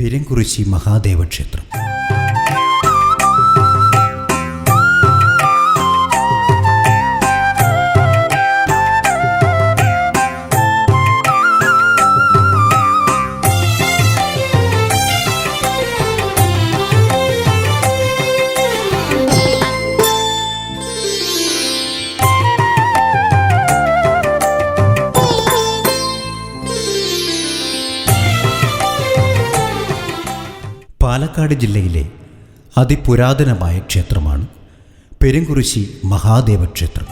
പെരുംകുറിശി മഹാദേവ ക്ഷേത്രം. പാലക്കാട് ജില്ലയിലെ അതിപുരാതനമായ ക്ഷേത്രമാണ് പെരുംകുറിശി മഹാദേവ ക്ഷേത്രം.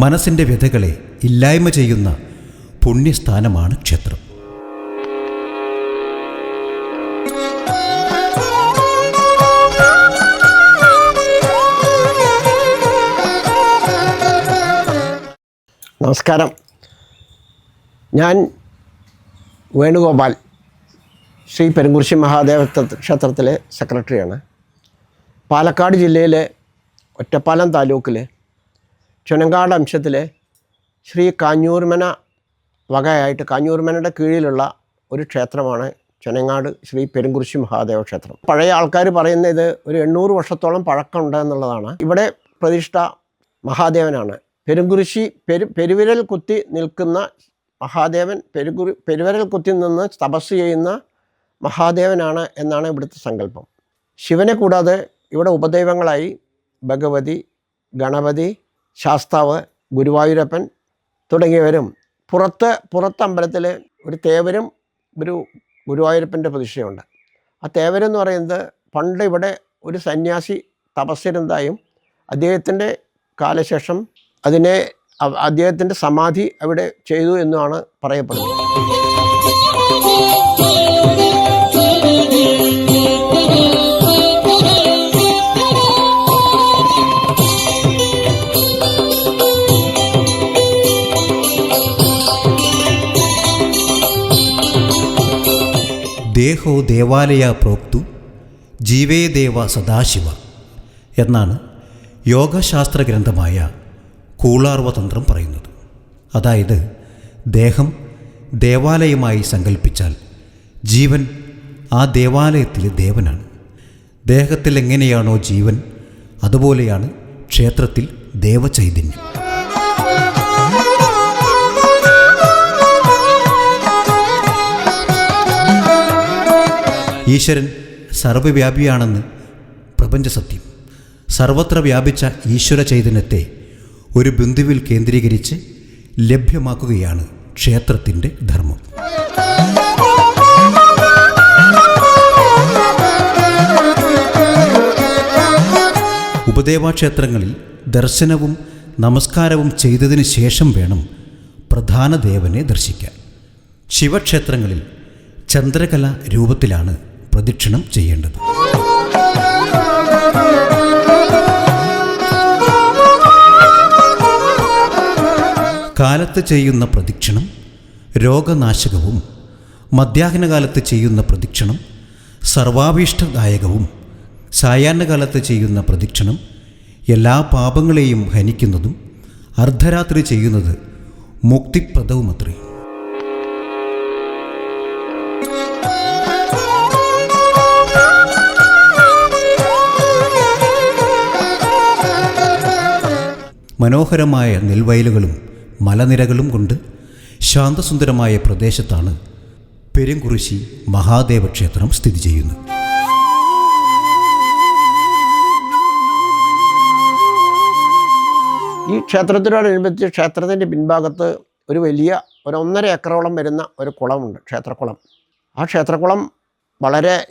മനസ്സിൻ്റെ വ്യഥകളെ ഇല്ലായ്മ ചെയ്യുന്ന പുണ്യസ്ഥാനമാണ് ക്ഷേത്രം. നമസ്കാരം, ഞാൻ വേണുഗോപാൽ, ശ്രീ പെരുംകുറിശി മഹാദേവ ക്ഷേത്രത്തിലെ സെക്രട്ടറിയാണ്. പാലക്കാട് ജില്ലയിലെ ഒറ്റപ്പാലം താലൂക്കിലെ ചുനങ്കാട് അംശത്തിലെ ശ്രീ കാഞ്ഞൂർമന വകയായിട്ട് കാഞ്ഞൂർമനയുടെ കീഴിലുള്ള ഒരു ക്ഷേത്രമാണ് ചുനങ്ങാട് ശ്രീ പെരുംകുറിശി മഹാദേവ ക്ഷേത്രം. പഴയ ആൾക്കാർ പറയുന്നത് ഇത് ഒരു 800 വർഷത്തോളം പഴക്കമുണ്ട് എന്നുള്ളതാണ്. ഇവിടെ പ്രതിഷ്ഠ മഹാദേവനാണ്. പെരുംകുറിശി പെരുവിരൽ കുത്തി നിൽക്കുന്ന മഹാദേവൻ, പെരുവിരൽ കുത്തി നിന്ന് തപസ് ചെയ്യുന്ന മഹാദേവനാണ് എന്നാണ് ഇവിടുത്തെ സങ്കല്പം. ശിവനെ കൂടാതെ ഇവിടെ ഉപദൈവങ്ങളായി ഭഗവതി, ഗണപതി, ശാസ്താവ്, ഗുരുവായൂരപ്പൻ തുടങ്ങിയവരും പുറത്തമ്പലത്തിൽ ഒരു തേവരും ഒരു ഗുരുവായൂരപ്പൻ്റെ പ്രതിഷ്ഠയുണ്ട്. ആ തേവരെന്ന് പറയുന്നത് പണ്ട് ഇവിടെ ഒരു സന്യാസി തപസ്സിരുന്നതായും അദ്ദേഹത്തിൻ്റെ കാലശേഷം അദ്ദേഹത്തിൻ്റെ സമാധി അവിടെ ചെയ്തു എന്നുമാണ് പറയപ്പെടുന്നത്. ദേഹോ ദേവാലയ പ്രോക്തു ജീവേ ദേവ സദാശിവ എന്നാണ് യോഗശാസ്ത്ര ഗ്രന്ഥമായ കൂളാർവതന്ത്രം പറയുന്നത്. അതായത് ദേഹം ദേവാലയമായി സങ്കല്പിച്ചാൽ ജീവൻ ആ ദേവാലയത്തിലെ ദേവനാണ്. ദേഹത്തിൽ എങ്ങനെയാണോ ജീവൻ, അതുപോലെയാണ് ക്ഷേത്രത്തിൽ ദേവചൈതന്യം. ഈശ്വരൻ സർവ്വവ്യാപിയാണെന്ന് പ്രപഞ്ചസത്യം. സർവത്ര വ്യാപിച്ച ഈശ്വര ചൈതന്യത്തെ ഒരു ബിന്ദുവിൽ കേന്ദ്രീകരിച്ച് ലഭ്യമാക്കുകയാണ് ക്ഷേത്രത്തിൻ്റെ ധർമ്മം. ഉപദേവാക്ഷേത്രങ്ങളിൽ ദർശനവും നമസ്കാരവും ചെയ്തതിന് ശേഷം വേണം പ്രധാന ദേവനെ ദർശിക്കാൻ. ശിവക്ഷേത്രങ്ങളിൽ ചന്ദ്രകല രൂപത്തിലാണ് പ്രദക്ഷിണം ചെയ്യേണ്ടത്. കാലത്ത് ചെയ്യുന്ന പ്രദക്ഷിണം രോഗനാശകവും, മധ്യാഹ്നകാലത്ത് ചെയ്യുന്ന പ്രദക്ഷിണം സർവാഭീഷ്ടദായകവും, സായാഹ്നകാലത്ത് ചെയ്യുന്ന പ്രദക്ഷിണം എല്ലാ പാപങ്ങളെയും ഹനിക്കുന്നതും, അർദ്ധരാത്രി ചെയ്യുന്നത് മുക്തിപ്രദവുമത്രേ. മനോഹരമായ നെൽവയലുകളും മലനിരകളും കൊണ്ട് ശാന്തസുന്ദരമായ പ്രദേശത്താണ് പെരുംകുറിശി മഹാദേവ ക്ഷേത്രം സ്ഥിതി ചെയ്യുന്നത്. ഈ ക്ഷേത്രത്തിനോടനുബന്ധിച്ച് ക്ഷേത്രത്തിൻ്റെ പിൻഭാഗത്ത് ഒരു വലിയ 1.5 ഏക്കറോളം വരുന്ന ഒരു കുളമുണ്ട്, ക്ഷേത്രക്കുളം. ആ ക്ഷേത്രക്കുളം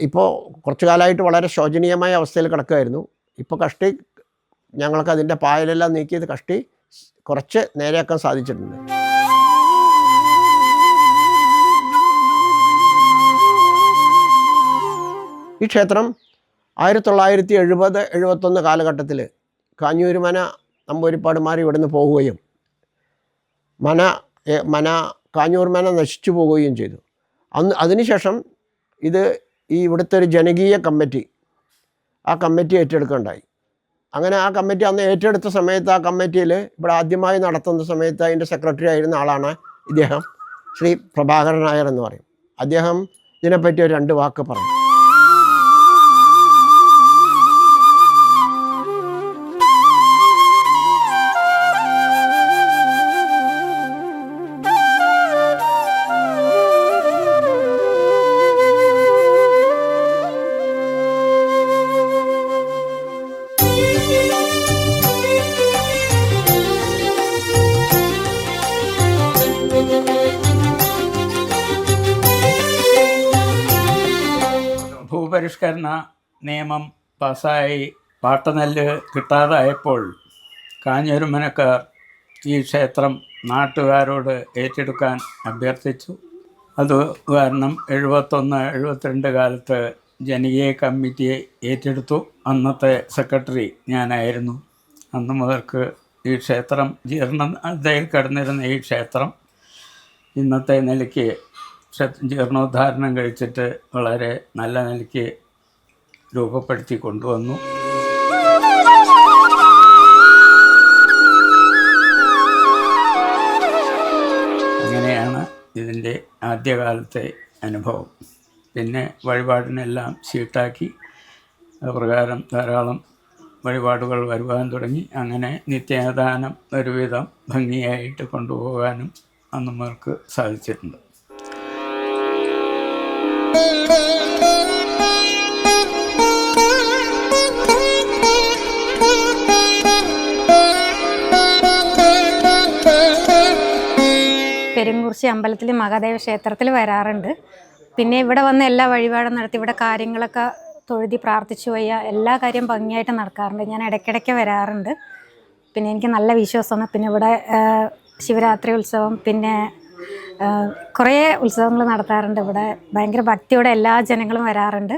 ഇപ്പോൾ കുറച്ചു കാലമായിട്ട് വളരെ ശോചനീയമായ അവസ്ഥയിൽ കിടക്കുകയായിരുന്നു. ഇപ്പോൾ ഞങ്ങൾക്ക് അതിൻ്റെ പായലെല്ലാം നീക്കിയത് കുറച്ച് നേരെയാക്കാൻ സാധിച്ചിട്ടുണ്ട്. ഈ ക്ഷേത്രം 1970-71 കാലഘട്ടത്തിൽ കാഞ്ഞൂരുമന നമ്പൂതിരിപ്പാടുമാർ ഇവിടുന്ന് പോവുകയും മന കാഞ്ഞൂർ മന നശിച്ചു പോവുകയും ചെയ്തു. അതിനുശേഷം ഇത് ഇവിടുത്തെ ഒരു ജനകീയ കമ്മിറ്റി ആ കമ്മിറ്റി ഏറ്റെടുക്കുകയുണ്ടായി. അങ്ങനെ ആ കമ്മിറ്റി അന്ന് ഏറ്റെടുത്ത സമയത്ത് ആ കമ്മിറ്റിയിൽ ഇവിടെ ആദ്യമായി നടത്തുന്ന സമയത്ത് അതിൻ്റെ സെക്രട്ടറി ആയിരുന്ന ആളാണ് ഇദ്ദേഹം, ശ്രീ പ്രഭാകരൻ നായർ എന്ന് പറയും. അദ്ദേഹം ഇതിനെപ്പറ്റി ഒരു 2 വാക്ക് പറഞ്ഞു. ഭൂപരിഷ്കരണ നിയമം പാസ്സായി പാട്ടനെല്ല് കിട്ടാതായപ്പോൾ കാഞ്ഞൂരുമനക്കാർ ഈ ക്ഷേത്രം നാട്ടുകാരോട് ഏറ്റെടുക്കാൻ അഭ്യർത്ഥിച്ചു. അത് കാരണം 71-72 കാലത്ത് ജനകീയ കമ്മിറ്റിയെ ഏറ്റെടുത്തു. അന്നത്തെ സെക്രട്ടറി ഞാനായിരുന്നു. അന്ന് മുതൽക്ക് ഈ ക്ഷേത്രം ജീർണതയിൽ കിടന്നിരുന്ന ഈ ക്ഷേത്രം ഇന്നത്തെ നിലയ്ക്ക് ജീർണോദ്ധാരണം കഴിച്ചിട്ട് വളരെ നല്ല നിലയ്ക്ക് രൂപപ്പെടുത്തി കൊണ്ടുവന്നു. അങ്ങനെയാണ് ഇതിൻ്റെ ആദ്യകാലത്തെ അനുഭവം. പിന്നെ വഴിപാടിനെല്ലാം ഷീട്ടാക്കി പ്രകാരം ധാരാളം വഴിപാടുകൾ വരുവാൻ തുടങ്ങി. അങ്ങനെ നിത്യാധാനം ഒരുവിധം ഭംഗിയായിട്ട് കൊണ്ടുപോകാനും അന്നുമാർക്ക് സാധിച്ചിട്ടുണ്ട്. പെരുങ്കുറിശ്ശി അമ്പലത്തിൽ മഹാദേവ ക്ഷേത്രത്തിൽ വരാറുണ്ട്. പിന്നെ ഇവിടെ വന്ന് എല്ലാ വഴിപാടും നടത്തി ഇവിടെ കാര്യങ്ങളൊക്കെ തൊഴുതി പ്രാർത്ഥിച്ചു പോയ എല്ലാ കാര്യം ഭംഗിയായിട്ട് നടക്കാറുണ്ട്. ഞാൻ ഇടയ്ക്കിടയ്ക്ക് വരാറുണ്ട്. പിന്നെ എനിക്ക് നല്ല വിശ്വാസമാണ്. പിന്നെ ഇവിടെ ശിവരാത്രി ഉത്സവം, പിന്നെ കുറേ ഉത്സവങ്ങൾ നടത്താറുണ്ട്. ഇവിടെ ഭയങ്കര ഭക്തിയോടെ എല്ലാ ജനങ്ങളും വരാറുണ്ട്.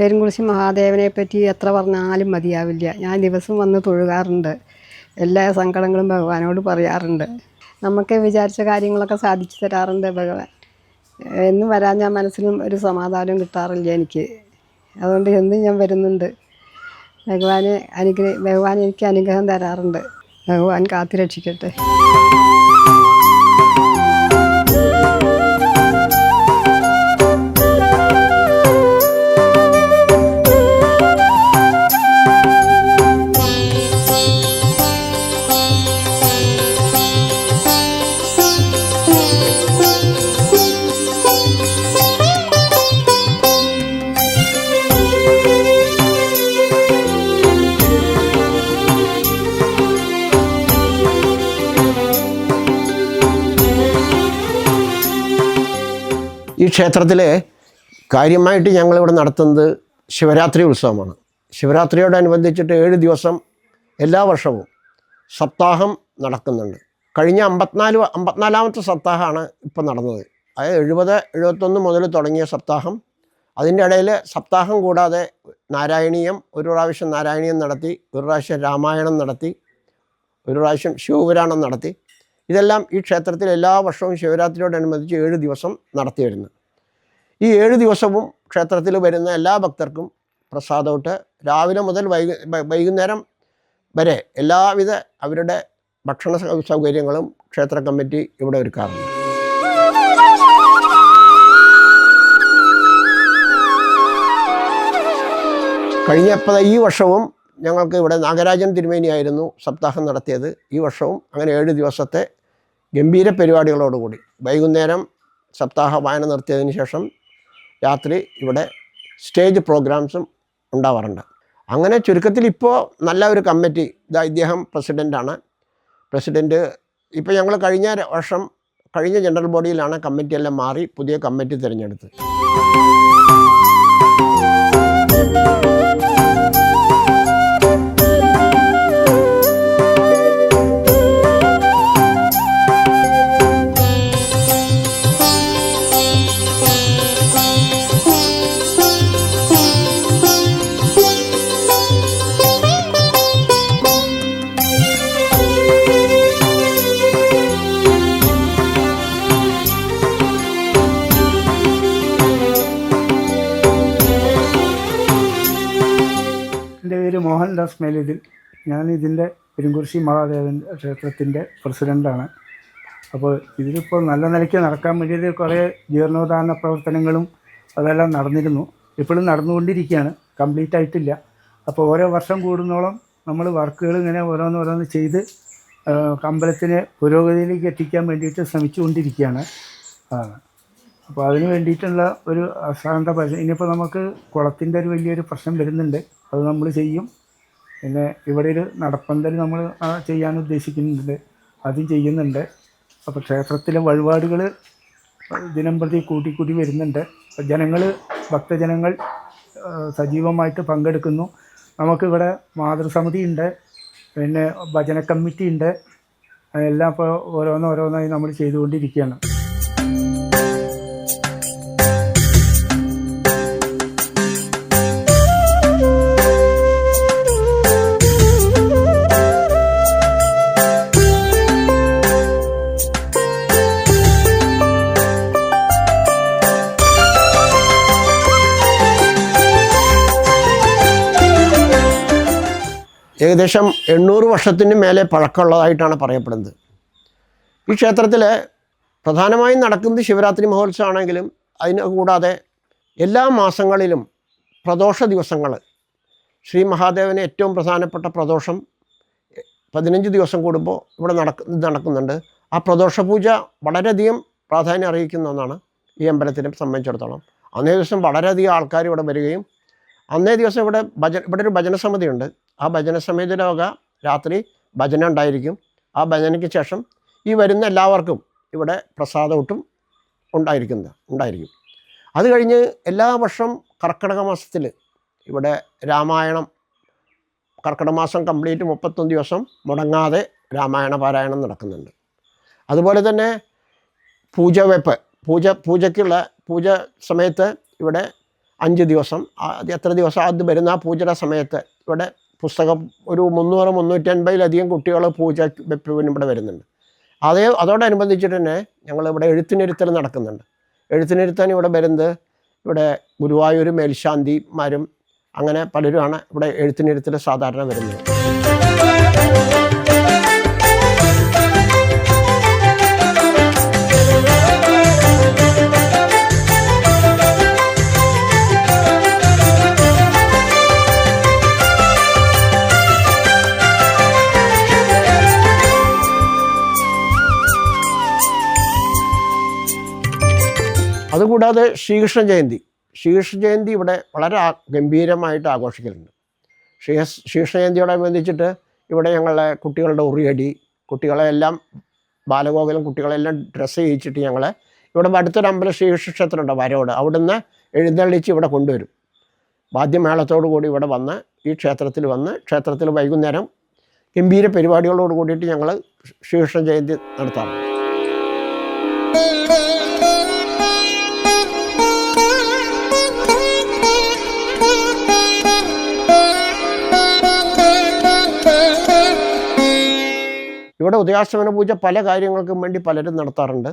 പെരുങ്കുറിശ്ശി മഹാദേവനെ പറ്റി എത്ര പറഞ്ഞാലും മതിയാവില്ല. ഞാൻ ദിവസം വന്ന് തൊഴുകാറുണ്ട്. എല്ലാ സങ്കടങ്ങളും ഭഗവാനോട് പറയാറുണ്ട്. നമുക്ക് വിചാരിച്ച കാര്യങ്ങളൊക്കെ സാധിച്ചു തരാറുണ്ട് ഭഗവാൻ. എന്നും വരാൻ ഞാൻ മനസ്സിലും ഒരു സമാധാനം കിട്ടാറില്ല എനിക്ക്. അതുകൊണ്ട് എന്നും ഞാൻ വരുന്നുണ്ട്. ഭഗവാൻ എനിക്ക് അനുഗ്രഹം തരാറുണ്ട്. ഭഗവാൻ കാത്തുരക്ഷിക്കട്ടെ. ഈ ക്ഷേത്രത്തിൽ കാര്യമായിട്ട് ഞങ്ങളിവിടെ നടത്തുന്നത് ശിവരാത്രി ഉത്സവമാണ്. ശിവരാത്രിയോടനുബന്ധിച്ചിട്ട് 7 ദിവസം എല്ലാ വർഷവും സപ്താഹം നടക്കുന്നുണ്ട്. കഴിഞ്ഞ 54-ാമത്തെ സപ്താഹമാണ് ഇപ്പോൾ നടന്നത്. അതായത് 70-71 മുതൽ തുടങ്ങിയ സപ്താഹം. അതിൻ്റെ ഇടയിൽ സപ്താഹം കൂടാതെ നാരായണീയം, ഒരു പ്രാവശ്യം നാരായണീയം നടത്തി, ഒരു പ്രാവശ്യം രാമായണം നടത്തി, ഒരു പ്രാവശ്യം ശിവപുരാണം നടത്തി. ഇതെല്ലാം ഈ ക്ഷേത്രത്തിൽ എല്ലാ വർഷവും ശിവരാത്രിയോടനുബന്ധിച്ച് 7 ദിവസം നടത്തി വരുന്നു. ഈ 7 ദിവസവും ക്ഷേത്രത്തിൽ വരുന്ന എല്ലാ ഭക്തർക്കും പ്രസാദമായിട്ട് രാവിലെ മുതൽ വൈകുന്നേരം വരെ എല്ലാവിധ അവരുടെ ഭക്ഷണ സൗകര്യങ്ങളും ക്ഷേത്ര കമ്മിറ്റി ഇവിടെ ഒരുക്കാറുണ്ട്. ഈ വർഷവും ഞങ്ങൾക്ക് ഇവിടെ നാഗരാജൻ തിരുമേനിയായിരുന്നു സപ്താഹം നടത്തിയത്. ഈ വർഷവും അങ്ങനെ 7 ദിവസത്തെ ഗംഭീര പരിപാടികളോടുകൂടി വൈകുന്നേരം സപ്താഹ വായന നിർത്തിയതിന് ശേഷം രാത്രി ഇവിടെ സ്റ്റേജ് പ്രോഗ്രാംസും ഉണ്ടാവാറുണ്ട്. അങ്ങനെ ചുരുക്കത്തിൽ ഇപ്പോൾ നല്ല ഒരു കമ്മിറ്റി, ഇദ്ദേഹം പ്രസിഡൻ്റാണ്. ഇപ്പോൾ ഞങ്ങൾ കഴിഞ്ഞ ജനറൽ ബോഡിയിലാണ് കമ്മിറ്റിയെല്ലാം മാറി പുതിയ കമ്മിറ്റി തിരഞ്ഞെടുത്തത്. എൻ്റെ പേര് മോഹൻദാസ് മേലിതിൽ. ഞാൻ ഇതിൻ്റെ പെരുങ്കുറിശി മഹാദേവൻ ക്ഷേത്രത്തിൻ്റെ പ്രസിഡൻ്റാണ്. അപ്പോൾ ഇതിലിപ്പോൾ നല്ല നിലയ്ക്ക് നടക്കാൻ വേണ്ടിയിട്ട് കുറേ ജീർണോദ്ധാരണ പ്രവർത്തനങ്ങളും അതെല്ലാം നടന്നിരുന്നു. ഇപ്പോഴും നടന്നുകൊണ്ടിരിക്കുകയാണ്, കംപ്ലീറ്റ് ആയിട്ടില്ല. അപ്പോൾ ഓരോ വർഷം കൂടുന്നോളം നമ്മൾ വർക്കുകൾ ഇങ്ങനെ ഓരോന്നോരോന്ന് ചെയ്ത് അമ്പലത്തിനെ പുരോഗതിയിലേക്ക് എത്തിക്കാൻ വേണ്ടിയിട്ട് ശ്രമിച്ചുകൊണ്ടിരിക്കുകയാണ്. അപ്പോൾ അതിന് വേണ്ടിയിട്ടുള്ള ഒരു അശാന്ത പരിശ്രമം. ഇനിയിപ്പോൾ നമുക്ക് കുളത്തിൻ്റെ ഒരു വലിയൊരു പ്രശ്നം വരുന്നുണ്ട്, അത് നമ്മൾ ചെയ്യും. പിന്നെ ഇവിടെ ഒരു നടപ്പന്തൽ നമ്മൾ ചെയ്യാൻ ഉദ്ദേശിക്കുന്നുണ്ട്, അതും ചെയ്യുന്നുണ്ട്. അപ്പോൾ ക്ഷേത്രത്തിലെ വഴിപാടുകൾ ദിനം പ്രതി കൂട്ടിക്കൂട്ടി വരുന്നുണ്ട്. ഭക്തജനങ്ങൾ സജീവമായിട്ട് പങ്കെടുക്കുന്നു. നമുക്കിവിടെ മാതൃസമിതി ഉണ്ട്, പിന്നെ ഭജന കമ്മിറ്റി ഉണ്ട്. അതെല്ലാം ഇപ്പോൾ ഓരോന്നോരോന്നായി നമ്മൾ ചെയ്തുകൊണ്ടിരിക്കുകയാണ്. ഏകദേശം 800 വർഷത്തിന് മേലെ പഴക്കമുള്ളതായിട്ടാണ് പറയപ്പെടുന്നത്. ഈ ക്ഷേത്രത്തിൽ പ്രധാനമായും നടക്കുന്നത് ശിവരാത്രി മഹോത്സവമാണെങ്കിലും അതിന് കൂടാതെ എല്ലാ മാസങ്ങളിലും പ്രദോഷ ദിവസങ്ങൾ, ശ്രീ മഹാദേവന് ഏറ്റവും പ്രധാനപ്പെട്ട പ്രദോഷം 15 ദിവസം കൂടുമ്പോൾ ഇവിടെ നടക്കുന്നുണ്ട്. ആ പ്രദോഷ പൂജ വളരെയധികം പ്രാധാന്യം അറിയിക്കുന്ന ഒന്നാണ് ഈ അമ്പലത്തിനെ സംബന്ധിച്ചിടത്തോളം. അന്നേ ദിവസം വളരെയധികം ആൾക്കാർ ഇവിടെ വരികയും അന്നേ ദിവസം ഇവിടെ ഒരു ഭജന സമിതിയുണ്ട്. ആ ഭജന സമിതിയുടെ വക രാത്രി ഭജന ഉണ്ടായിരിക്കും. ആ ഭജനയ്ക്ക് ശേഷം ഈ വരുന്ന എല്ലാവർക്കും ഇവിടെ പ്രസാദമൊട്ടും ഉണ്ടായിരിക്കും. അത് കഴിഞ്ഞ് എല്ലാ വർഷം കർക്കിടക മാസത്തിൽ ഇവിടെ രാമായണം, കർക്കിടക മാസം കംപ്ലീറ്റ് 31 ദിവസം മുടങ്ങാതെ രാമായണ പാരായണം നടക്കുന്നുണ്ട്. അതുപോലെ തന്നെ പൂജയ്ക്കുള്ള പൂജ സമയത്ത് ഇവിടെ 5 ദിവസം, അത് എത്ര ദിവസം അത് വരുന്ന ആ പൂജയുടെ സമയത്ത് ഇവിടെ പുസ്തകം ഒരു 300-350 കുട്ടികൾ പൂജ വെപ്പിന് ഇവിടെ വരുന്നുണ്ട്. അതോടനുബന്ധിച്ചിട്ട് തന്നെ ഞങ്ങളിവിടെ എഴുത്തിനിരുത്തൽ നടക്കുന്നുണ്ട്. എഴുത്തിനിരുത്താൻ ഇവിടെ വരുന്നത് ഇവിടെ ഗുരുവായൂർ മേൽശാന്തിമാരും അങ്ങനെ പലരുമാണ് ഇവിടെ എഴുത്തിനിരുത്തൽ സാധാരണ വരുന്നത്. അതുകൂടാതെ ശ്രീകൃഷ്ണ ജയന്തി ഇവിടെ വളരെ ഗംഭീരമായിട്ട് ആഘോഷിക്കലുണ്ട്. ശ്രീകൃഷ്ണ ജയന്തിയോടനുബന്ധിച്ചിട്ട് ഇവിടെ ഞങ്ങളെ കുട്ടികളുടെ ഉറിയടി, കുട്ടികളെല്ലാം ബാലഗോകുലം കുട്ടികളെല്ലാം ഡ്രസ്സ് ചെയ്യിച്ചിട്ട് ഞങ്ങളെ ഇവിടെ അടുത്തൊരു അമ്പലം ശ്രീകൃഷ്ണ ക്ഷേത്രമുണ്ട് വരോട്, അവിടുന്ന് എഴുന്നള്ളിച്ച് ഇവിടെ കൊണ്ടുവരും. വാദ്യമേളത്തോടു കൂടി ഇവിടെ വന്ന് ഈ ക്ഷേത്രത്തിൽ വൈകുന്നേരം ഗംഭീര പരിപാടികളോട് കൂടിയിട്ട് ഞങ്ങൾ ശ്രീകൃഷ്ണ ജയന്തി നടത്താറുണ്ട്. ഇവിടെ ഉദയാസ്തമന പൂജ പല കാര്യങ്ങൾക്കും വേണ്ടി പലരും നടത്താറുണ്ട്.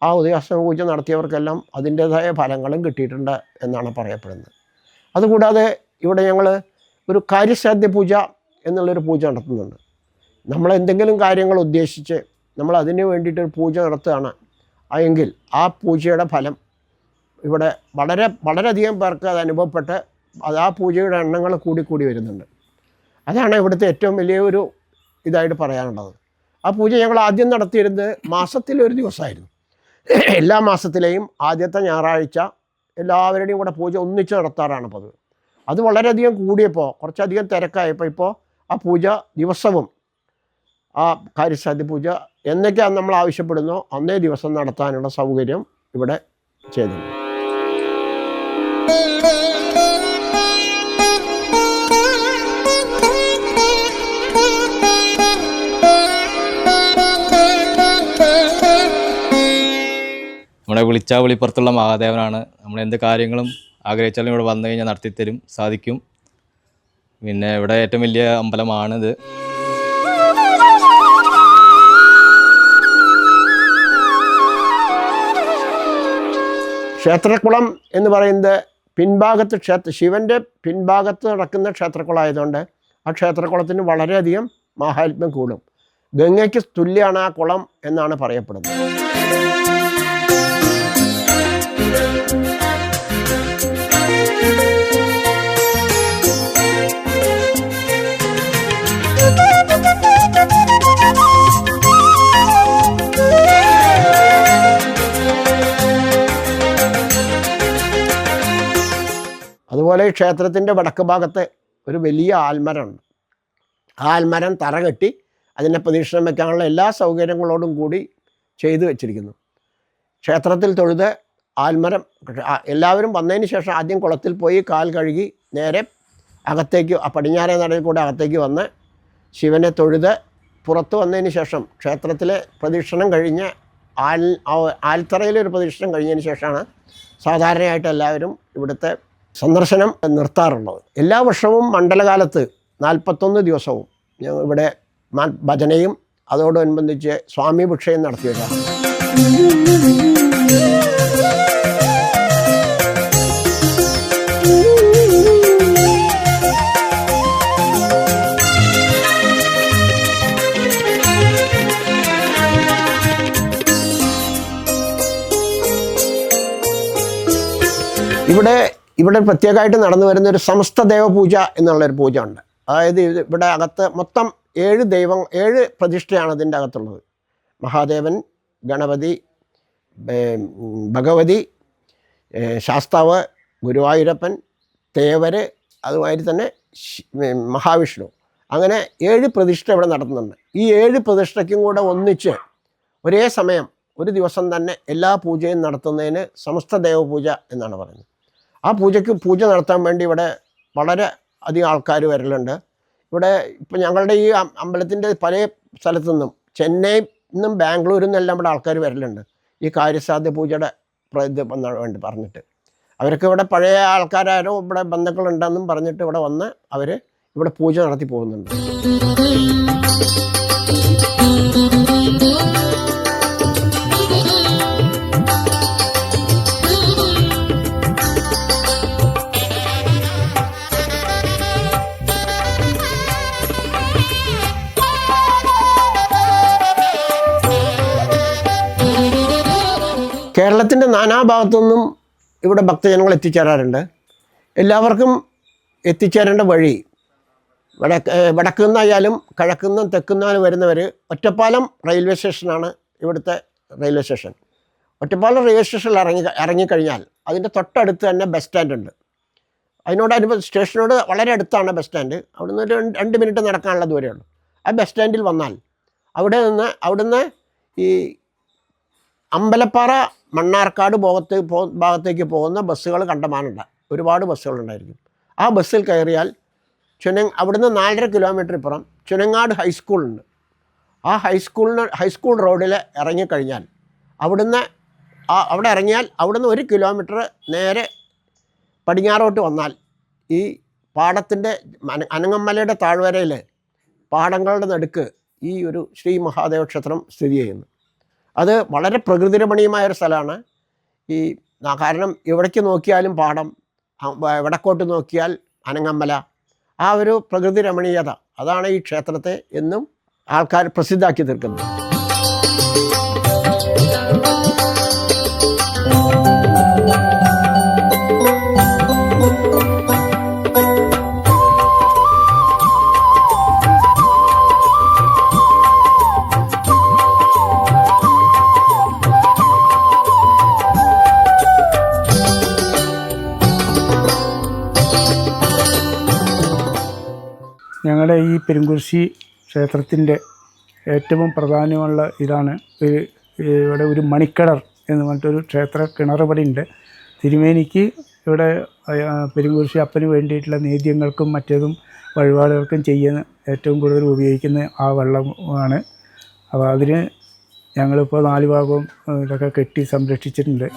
ആ ഉദയാസ്തമന പൂജ നടത്തിയവർക്കെല്ലാം അതിൻ്റേതായ ഫലങ്ങളും കിട്ടിയിട്ടുണ്ട് എന്നാണ് പറയപ്പെടുന്നത്. അതുകൂടാതെ ഇവിടെ ഞങ്ങൾ ഒരു കാര്യസാധ്യ പൂജ എന്നുള്ളൊരു പൂജ നടത്തുന്നുണ്ട്. നമ്മളെന്തെങ്കിലും കാര്യങ്ങൾ ഉദ്ദേശിച്ച് നമ്മൾ അതിന് വേണ്ടിയിട്ടൊരു പൂജ നടത്തുകയാണ് എങ്കിൽ ആ പൂജയുടെ ഫലം ഇവിടെ വളരെയധികം പേർക്ക് അത് അനുഭവപ്പെട്ട് ആ പൂജയുടെ എണ്ണങ്ങൾ കൂടി വരുന്നുണ്ട്. അതാണ് ഇവിടുത്തെ ഏറ്റവും വലിയൊരു ഇതായിട്ട് പറയാനുള്ളത്. ആ പൂജ ഞങ്ങൾ ആദ്യം നടത്തിയിരുന്നത് മാസത്തിലൊരു ദിവസമായിരുന്നു. എല്ലാ മാസത്തിലെയും ആദ്യത്തെ ഞായറാഴ്ച എല്ലാവരുടെയും കൂടെ പൂജ ഒന്നിച്ച് നടത്താറാണ് പതിവ്. അത് വളരെയധികം കൂടിയപ്പോൾ കുറച്ചധികം തിരക്കായപ്പോൾ ഇപ്പോൾ ആ പൂജ ദിവസവും ആ കാര്യസാധ്യ പൂജ എന്നൊക്കെയാണ് നമ്മൾ ആവശ്യപ്പെടുന്നോ അന്നേ ദിവസം നടത്താനുള്ള സൗകര്യം ഇവിടെ ചെയ്തിട്ടുണ്ട്. നമ്മളെ വിളിച്ചാൽ വിളിപ്പുറത്തുള്ള മഹാദേവനാണ്. നമ്മൾ എന്ത് കാര്യങ്ങളും ആഗ്രഹിച്ചാലും ഇവിടെ വന്നു കഴിഞ്ഞാൽ നടത്തിത്തരും, സാധിക്കും. പിന്നെ ഇവിടെ ഏറ്റവും വലിയ അമ്പലമാണിത്. ക്ഷേത്രക്കുളം എന്ന് പറയുന്നത് പിൻഭാഗത്ത് ശിവൻ്റെ പിൻഭാഗത്ത് നടക്കുന്ന ക്ഷേത്രക്കുളമായതുകൊണ്ട് ആ ക്ഷേത്രക്കുളത്തിന് വളരെയധികം മാഹാത്മ്യം കൂടും. ഗംഗയ്ക്ക് തുല്യമാണ് ആ കുളം എന്നാണ് പറയപ്പെടുന്നത്. അതുപോലെ ഈ ക്ഷേത്രത്തിൻ്റെ വടക്ക് ഭാഗത്ത് ഒരു വലിയ ആൽമരമുണ്ട്. ആ ആൽമരം തറ കെട്ടി അതിനെ പ്രദക്ഷിണം വയ്ക്കാനുള്ള എല്ലാ സൗകര്യങ്ങളോടും കൂടി ചെയ്തു വച്ചിരിക്കുന്നു. ക്ഷേത്രത്തിൽ തൊഴുത് ആൽമരം എല്ലാവരും വന്നതിന് ശേഷം ആദ്യം കുളത്തിൽ പോയി കാൽ കഴുകി നേരെ അകത്തേക്ക് പടിഞ്ഞാറേ നടയിൽ കൂടെ അകത്തേക്ക് വന്ന് ശിവനെ തൊഴുത് പുറത്ത് വന്നതിന് ശേഷം ക്ഷേത്രത്തിലെ പ്രദക്ഷിണം കഴിഞ്ഞ് ആൽത്തറയിലൊരു പ്രദക്ഷിണം കഴിഞ്ഞതിന് ശേഷമാണ് സാധാരണയായിട്ട് എല്ലാവരും ഇവിടുത്തെ സന്ദർശനം നിർത്താറുള്ളത്. എല്ലാ വർഷവും മണ്ഡലകാലത്ത് 41 ദിവസവും ഇവിടെ ഭജനയും അതോടനുബന്ധിച്ച് സ്വാമി ഭിക്ഷയും നടത്തി വരാറുണ്ട്. ഇവിടെ പ്രത്യേകമായിട്ട് നടന്നു വരുന്ന ഒരു സമസ്ത ദേവപൂജ എന്നുള്ളൊരു പൂജ ഉണ്ട്. അതായത് ഇവിടെ അകത്ത് മൊത്തം 7 പ്രതിഷ്ഠയാണ് ഇതിൻ്റെ അകത്തുള്ളത്. മഹാദേവൻ, ഗണപതി, ഭഗവതി, ശാസ്താവ്, ഗുരുവായൂരപ്പൻ, തേവര്, അതുമാതിരി തന്നെ മഹാവിഷ്ണു, അങ്ങനെ 7 പ്രതിഷ്ഠ ഇവിടെ നടത്തുന്നുണ്ട്. ഈ 7 പ്രതിഷ്ഠയ്ക്കും കൂടെ ഒന്നിച്ച് ഒരേ സമയം ഒരു ദിവസം തന്നെ എല്ലാ പൂജയും നടത്തുന്നതിന് സമസ്ത ദേവപൂജ എന്നാണ് പറയുന്നത്. ആ പൂജ നടത്താൻ വേണ്ടി ഇവിടെ വളരെ അധികം ആൾക്കാർ വരലുണ്ട്. ഇവിടെ ഇപ്പം ഞങ്ങളുടെ ഈ അമ്പലത്തിൻ്റെ പല സ്ഥലത്തു നിന്നും ചെന്നൈയിൽ നിന്നും ബാംഗ്ലൂരിൽ നിന്നെല്ലാം ഇവിടെ ആൾക്കാർ വരലുണ്ട് ഈ കാര്യസാധ്യ പൂജയുടെ ഇത് വേണ്ടി പറഞ്ഞിട്ട്. അവർക്ക് ഇവിടെ പഴയ ആൾക്കാരോ ഇവിടെ ബന്ധുക്കളുണ്ടെന്നും പറഞ്ഞിട്ട് ഇവിടെ വന്ന് അവർ ഇവിടെ പൂജ നടത്തി പോകുന്നുണ്ട്. കേരളത്തിൻ്റെ നാനാഭാഗത്തു നിന്നും ഇവിടെ ഭക്തജനങ്ങൾ എത്തിച്ചേരാറുണ്ട്. എല്ലാവർക്കും എത്തിച്ചേരേണ്ട വഴി വടക്കു നിന്നായാലും കിഴക്കു നിന്നും തെക്കു നിന്നാലും വരുന്നവർ ഒറ്റപ്പാലം റെയിൽവേ സ്റ്റേഷനാണ് ഇവിടുത്തെ റെയിൽവേ സ്റ്റേഷൻ. ഒറ്റപ്പാലം റെയിൽവേ സ്റ്റേഷനിൽ ഇറങ്ങിക്കഴിഞ്ഞാൽ അതിൻ്റെ തൊട്ടടുത്ത് തന്നെ ബസ് സ്റ്റാൻഡ് ഉണ്ട്. സ്റ്റേഷനോട് വളരെ അടുത്താണ് ബസ് സ്റ്റാൻഡ്. അവിടുന്ന് ഒരു 2 മിനിറ്റ് നടക്കാനുള്ള ദൂരമേ ഉള്ളൂ. ആ ബസ് സ്റ്റാൻഡിൽ വന്നാൽ അവിടുന്ന് ഈ അമ്പലപ്പാറ മണ്ണാർക്കാട് ഭാഗത്തേക്ക് പോകുന്ന ബസ്സുകൾ കണ്ടമാനുണ്ട്. ഒരുപാട് ബസ്സുകളുണ്ടായിരിക്കും. ആ ബസ്സിൽ കയറിയാൽ അവിടുന്ന് 4.5 കിലോമീറ്റർ ഇപ്പുറം ചുനങ്ങാട് ഹൈസ്കൂളുണ്ട്. ആ ഹൈസ്കൂൾ റോഡിൽ ഇറങ്ങിക്കഴിഞ്ഞാൽ അവിടെ ഇറങ്ങിയാൽ അവിടുന്ന് 1 കിലോമീറ്റർ നേരെ പടിഞ്ഞാറോട്ട് വന്നാൽ ഈ പാടത്തിൻ്റെ അനങ്ങമലയുടെ താഴ്വരയിൽ പാടങ്ങളുടെ നടുക്ക് ഈ ഒരു ശ്രീ മഹാദേവ ക്ഷേത്രം സ്ഥിതി ചെയ്യുന്നു. അത് വളരെ പ്രകൃതിരമണീയമായൊരു സ്ഥലമാണ്. കാരണം എവിടേക്ക് നോക്കിയാലും പാടം, വടക്കോട്ട് നോക്കിയാൽ അനങ്ങമല, ആ ഒരു പ്രകൃതി രമണീയത അതാണ് ഈ ക്ഷേത്രത്തെ എന്നും ആൾക്കാർ പ്രസിദ്ധാക്കി തീർക്കുന്നത്. ഞങ്ങളുടെ ഈ പെരുങ്കുറിശി ക്ഷേത്രത്തിൻ്റെ ഏറ്റവും പ്രധാനമുള്ള ഇതാണ് ഇവിടെ ഒരു മണിക്കിണർ എന്ന് പറഞ്ഞിട്ടൊരു ക്ഷേത്ര കിണർ ഇവിടെ ഉണ്ട്. തിരുമേനിക്ക് ഇവിടെ പെരുങ്കുരിശി അപ്പന് വേണ്ടിയിട്ടുള്ള നേദ്യങ്ങൾക്കും മറ്റേതും വഴിപാടുകൾക്കും ചെയ്യുന്ന ഏറ്റവും കൂടുതൽ ഉപയോഗിക്കുന്ന ആ വെള്ളമാണ്. അപ്പോൾ അതിന് ഞങ്ങളിപ്പോൾ 4 ഭാഗവും ഇതൊക്കെ കെട്ടി സംരക്ഷിച്ചിട്ടുണ്ട്.